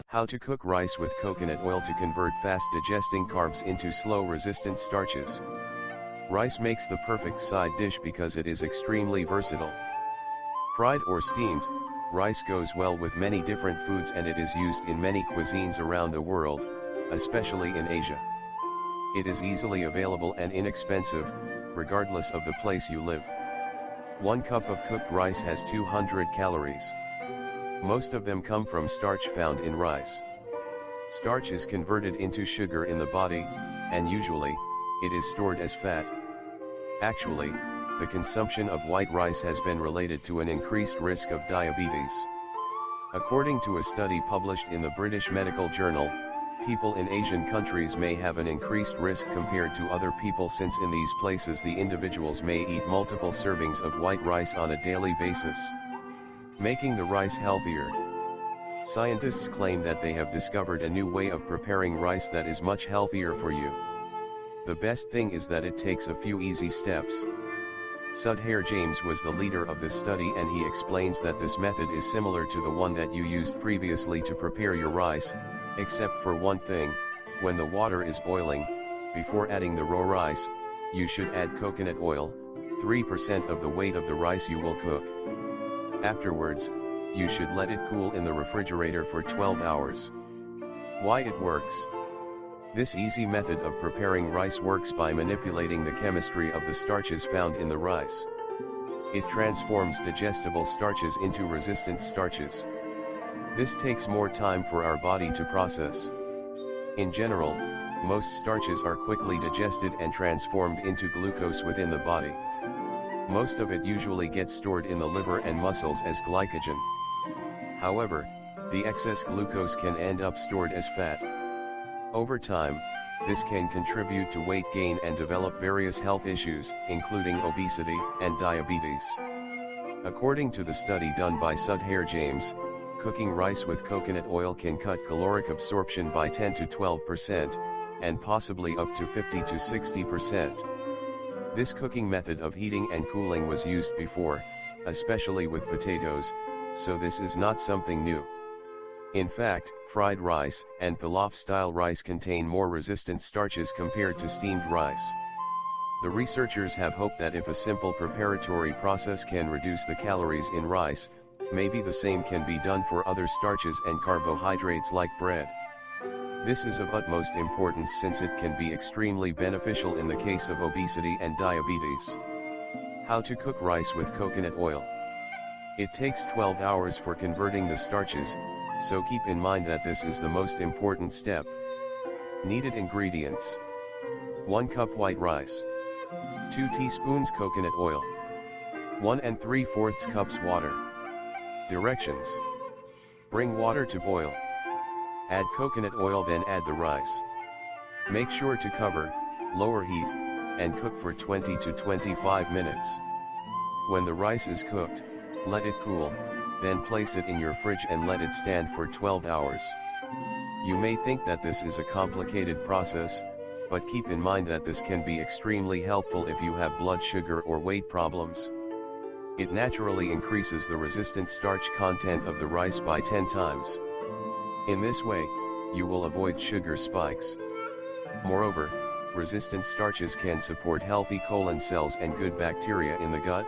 How to cook rice with coconut oil to convert fast-digesting carbs into slow-resistant starches. Rice makes the perfect side dish because it is extremely versatile. Fried or steamed, rice goes well with many different foods and it is used in many cuisines around the world, especially in Asia. It is easily available and inexpensive, regardless of the place you live. 1 cup of cooked rice has 200 calories. Most of them come from starch found in rice. Starch is converted into sugar in the body, and usually, it is stored as fat. Actually, the consumption of white rice has been related to an increased risk of diabetes. According to a study published in the British Medical Journal, people in Asian countries may have an increased risk compared to other people since in these places the individuals may eat multiple servings of white rice on a daily basis, making the rice healthier. Scientists claim that they have discovered a new way of preparing rice that is much healthier for you. The best thing is that it takes a few easy steps. Starches James was the leader of this study and he explains that this method is similar to the one that you used previously to prepare your rice, except for one thing: when the water is boiling, before adding the raw rice, you should add coconut oil, 3% of the weight of the rice you will cook. Afterwards, you should let it cool in the refrigerator for 12 hours. Why it works? This easy method of preparing rice works by manipulating the chemistry of the starches found in the rice. It transforms digestible starches into resistant starches. This takes more time for our body to process. In general, most starches are quickly digested and transformed into glucose within the body. Most of it usually gets stored in the liver and muscles as glycogen. However, the excess glucose can end up stored as fat. Over time, this can contribute to weight gain and develop various health issues, including obesity and diabetes. According to the study done by Starches James, cooking rice with coconut oil can cut caloric absorption by 10 to 12%, and possibly up to 50 to 60%. This cooking method of heating and cooling was used before, especially with potatoes, so this is not something new. In fact, fried rice and pilaf-style rice contain more resistant starches compared to steamed rice. The researchers have hoped that if a simple preparatory process can reduce the calories in rice, maybe the same can be done for other starches and carbohydrates like bread. This is of utmost importance since it can be extremely beneficial in the case of obesity and diabetes. How to cook rice with coconut oil. It takes 12 hours for converting the starches, so keep in mind that this is the most important step. Needed ingredients: 1 cup white rice, 2 teaspoons coconut oil, 1 3/4 cups water. Directions: bring water to boil. Add coconut oil, then add the rice. Make sure to cover, lower heat, and cook for 20 to 25 minutes. When the rice is cooked, let it cool, then place it in your fridge and let it stand for 12 hours. You may think that this is a complicated process, but keep in mind that this can be extremely helpful if you have blood sugar or weight problems. It naturally increases the resistant starch content of the rice by 10 times. In this way, you will avoid sugar spikes. Moreover, resistant starches can support healthy colon cells and good bacteria in the gut.